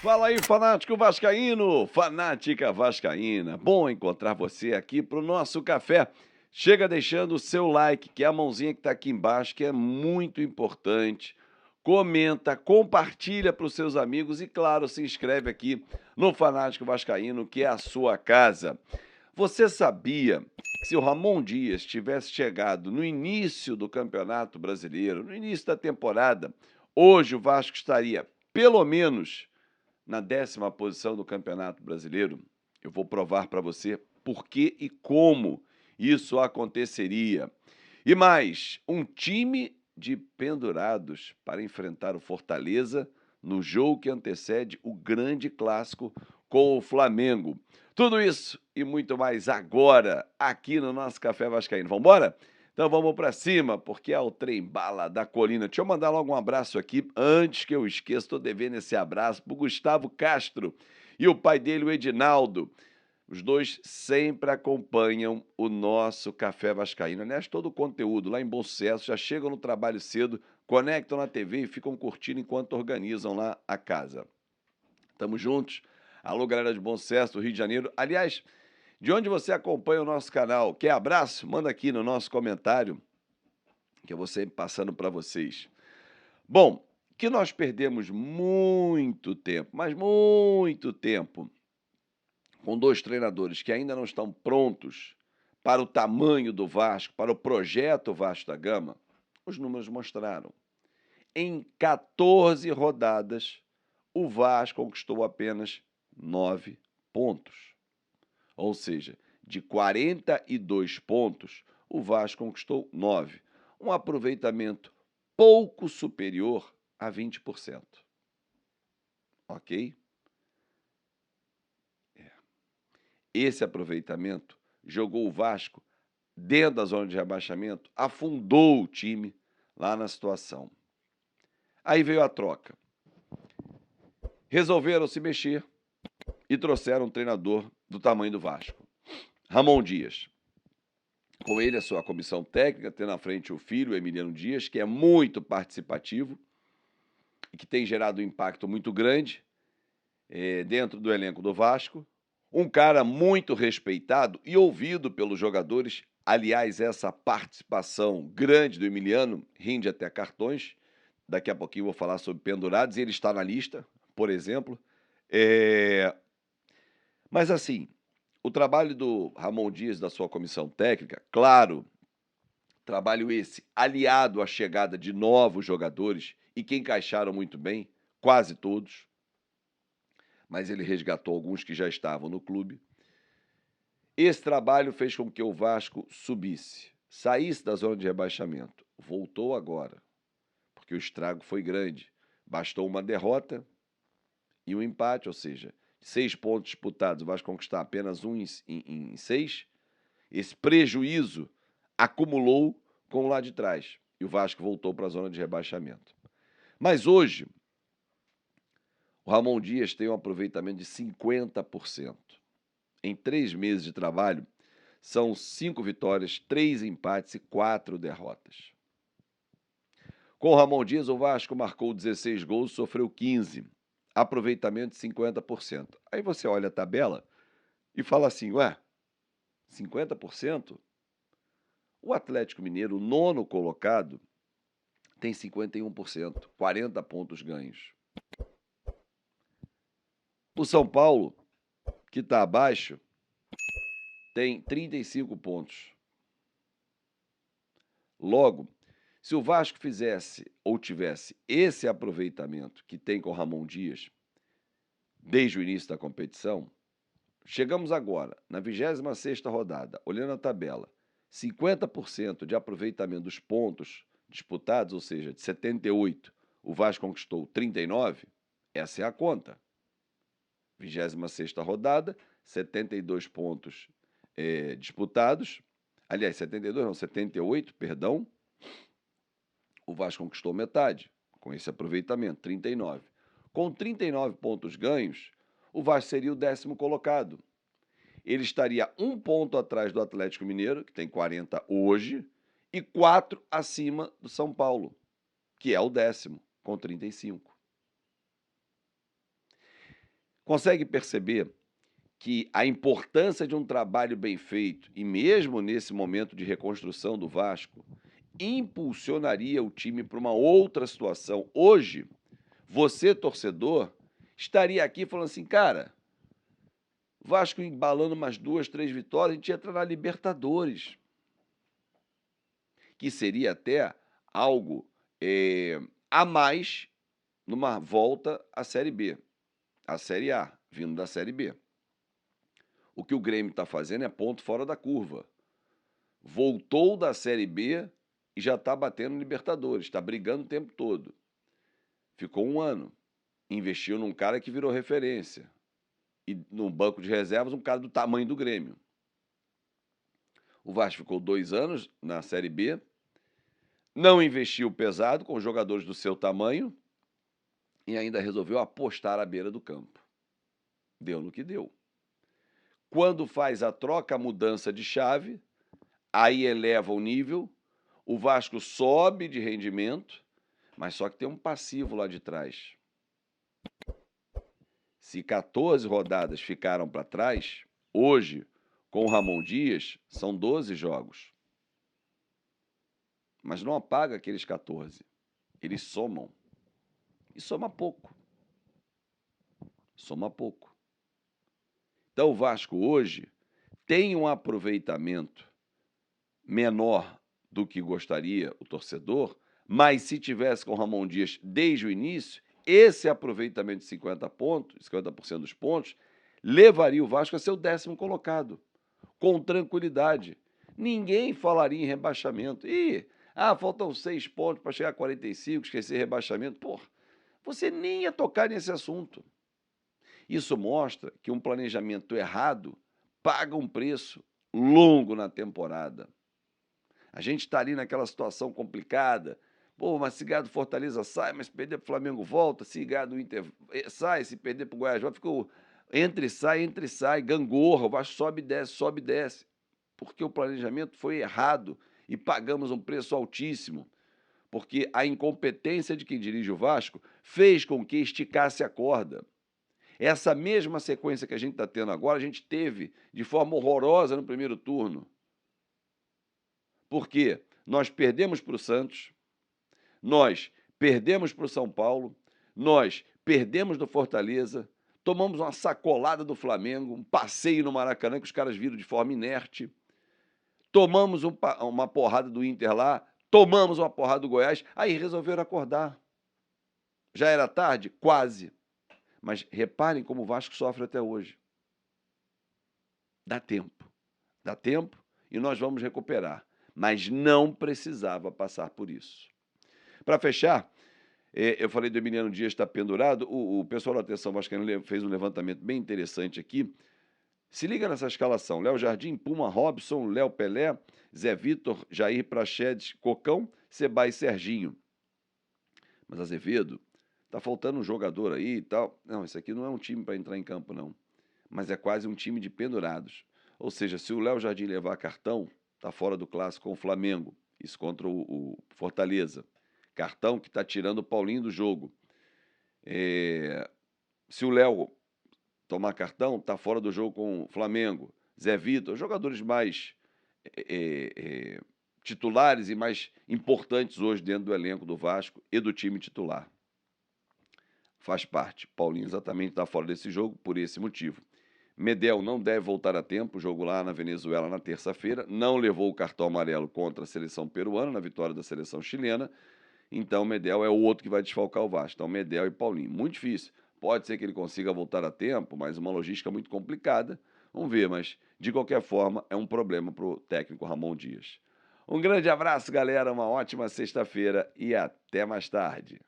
Fala aí, fanático vascaíno, fanática vascaína. Bom encontrar você aqui para o nosso café. Chega deixando o seu like, que é a mãozinha que está aqui embaixo, que é muito importante. Comenta, compartilha para os seus amigos e, claro, se inscreve aqui no Fanático Vascaíno, que é a sua casa. Você sabia que se o Ramon Dias tivesse chegado no início do Campeonato Brasileiro, no início da temporada, hoje o Vasco estaria, pelo menos, na 10ª posição do Campeonato Brasileiro? Eu vou provar para você por que e como isso aconteceria. E mais, um time de pendurados para enfrentar o Fortaleza no jogo que antecede o grande clássico com o Flamengo. Tudo isso e muito mais agora, aqui no nosso Café Vascaíno. Vamos embora? Então vamos para cima, porque é o trem bala da colina. Deixa eu mandar logo um abraço aqui, antes que eu esqueça, estou devendo esse abraço para o Gustavo Castro e o pai dele, o Edinaldo. Os dois sempre acompanham o nosso Café Vascaíno. Aliás, todo o conteúdo lá em Bom Sucesso, já chegam no trabalho cedo, conectam na TV e ficam curtindo enquanto organizam lá a casa. Tamo juntos. Alô, galera de Bom Sucesso, do Rio de Janeiro. Aliás, de onde você acompanha o nosso canal? Quer abraço? Manda aqui no nosso comentário, que eu vou sempre passando para vocês. Bom, que nós perdemos muito tempo, mas muito tempo, com dois treinadores que ainda não estão prontos para o tamanho do Vasco, para o projeto Vasco da Gama, os números mostraram. Em 14 rodadas, o Vasco conquistou apenas 9 pontos. Ou seja, de 42 pontos, o Vasco conquistou 9. Um aproveitamento pouco superior a 20%. Ok? Esse aproveitamento jogou o Vasco dentro da zona de rebaixamento, afundou o time lá na situação. Aí veio a troca. Resolveram se mexer e trouxeram um treinador do tamanho do Vasco, Ramon Dias. Com ele, a sua comissão técnica, tendo à frente o filho, Emiliano Dias, que é muito participativo e que tem gerado um impacto muito grande dentro do elenco do Vasco. Um cara muito respeitado e ouvido pelos jogadores. Aliás, essa participação grande do Emiliano rende até cartões. Daqui a pouquinho eu vou falar sobre pendurados e ele está na lista, por exemplo. Mas assim, o trabalho do Ramon Dias, da sua comissão técnica, claro, trabalho esse aliado à chegada de novos jogadores e que encaixaram muito bem, quase todos, mas ele resgatou alguns que já estavam no clube. Esse trabalho fez com que o Vasco subisse, saísse da zona de rebaixamento. Voltou agora, porque o estrago foi grande. Bastou uma derrota e um empate, ou seja, 6 pontos disputados, o Vasco conquistar apenas um em 6. Esse prejuízo acumulou com o lado de trás e o Vasco voltou para a zona de rebaixamento. Mas hoje, o Ramon Dias tem um aproveitamento de 50%. Em 3 meses de trabalho, são 5 vitórias, 3 empates e 4 derrotas. Com o Ramon Dias, o Vasco marcou 16 gols, sofreu 15. Aproveitamento de 50%. Aí você olha a tabela e fala assim, 50%? O Atlético Mineiro, o 9º colocado, tem 51%, 40 pontos ganhos. O São Paulo, que está abaixo, tem 35 pontos. Logo, se o Vasco fizesse ou tivesse esse aproveitamento que tem com o Ramon Dias, desde o início da competição, chegamos agora, na 26ª rodada, olhando a tabela, 50% de aproveitamento dos pontos disputados, ou seja, de 78, o Vasco conquistou 39, essa é a conta. 26ª rodada, 72 pontos disputados, aliás, 72 não, 78, perdão, o Vasco conquistou metade, com esse aproveitamento, 39. Com 39 pontos ganhos, o Vasco seria o 10º colocado. Ele estaria 1 ponto atrás do Atlético Mineiro, que tem 40 hoje, e 4 acima do São Paulo, que é o 10º, com 35. Consegue perceber que a importância de um trabalho bem feito, e mesmo nesse momento de reconstrução do Vasco, impulsionaria o time para uma outra situação? Hoje, você, torcedor, estaria aqui falando assim, cara, Vasco embalando umas 2, 3 vitórias, a gente entra na Libertadores, que seria até algo a mais numa volta à Série B, à Série A, vindo da Série B. O que o Grêmio está fazendo é ponto fora da curva. Voltou da Série B e já está batendo Libertadores, está brigando o tempo todo. Ficou um ano, investiu num cara que virou referência. E no banco de reservas, um cara do tamanho do Grêmio. O Vasco ficou 2 anos na Série B, não investiu pesado com jogadores do seu tamanho e ainda resolveu apostar à beira do campo. Deu no que deu. Quando faz a troca, a mudança de chave, aí eleva o nível, o Vasco sobe de rendimento, mas só que tem um passivo lá de trás. Se 14 rodadas ficaram para trás, hoje, com o Ramon Dias, são 12 jogos. Mas não apaga aqueles 14. Eles somam. E soma pouco. Soma pouco. Então o Vasco hoje tem um aproveitamento menor do que gostaria o torcedor, mas se tivesse com o Ramon Dias desde o início, esse aproveitamento de 50% dos pontos, levaria o Vasco a ser o 10º colocado, com tranquilidade. Ninguém falaria em rebaixamento. Faltam 6 pontos para chegar a 45, esquecer rebaixamento. Você nem ia tocar nesse assunto. Isso mostra que um planejamento errado paga um preço longo na temporada. A gente está ali naquela situação complicada. Mas se ganhar do Fortaleza sai, mas se perder para o Flamengo volta, se ganhar do Inter sai, se perder para o Goiás volta, ficou entre e sai, gangorra, o Vasco sobe e desce. Porque o planejamento foi errado e pagamos um preço altíssimo. Porque a incompetência de quem dirige o Vasco fez com que esticasse a corda. Essa mesma sequência que a gente está tendo agora, a gente teve de forma horrorosa no primeiro turno. Porque nós perdemos para o Santos, nós perdemos para o São Paulo, nós perdemos do Fortaleza, tomamos uma sacolada do Flamengo, um passeio no Maracanã que os caras viram de forma inerte, tomamos uma porrada do Inter lá, tomamos uma porrada do Goiás, aí resolveram acordar. Já era tarde? Quase. Mas reparem como o Vasco sofre até hoje. Dá tempo e nós vamos recuperar. Mas não precisava passar por isso. Para fechar, eu falei do Emiliano Dias estar pendurado, o pessoal da Atenção Vascaína fez um levantamento bem interessante aqui. Se liga nessa escalação: Léo Jardim, Puma, Robson, Léo Pelé, Zé Vitor, Jair Praxedes, Cocão, Seba e Serginho. Mas Azevedo, tá faltando um jogador aí e tal. Não, esse aqui não é um time para entrar em campo, não. Mas é quase um time de pendurados. Ou seja, se o Léo Jardim levar cartão, tá fora do clássico com o Flamengo. Isso contra o Fortaleza. Cartão que está tirando o Paulinho do jogo. Se o Léo tomar cartão, está fora do jogo com o Flamengo. Zé Vitor, jogadores mais titulares e mais importantes hoje dentro do elenco do Vasco e do time titular. Faz parte. Paulinho exatamente está fora desse jogo por esse motivo. Medel não deve voltar a tempo, jogo lá na Venezuela na terça-feira, não levou o cartão amarelo contra a seleção peruana, na vitória da seleção chilena, então Medel é o outro que vai desfalcar o Vasco. Então Medel e Paulinho, muito difícil. Pode ser que ele consiga voltar a tempo, mas uma logística muito complicada. Vamos ver, mas de qualquer forma é um problema para o técnico Ramon Dias. Um grande abraço, galera, uma ótima sexta-feira e até mais tarde.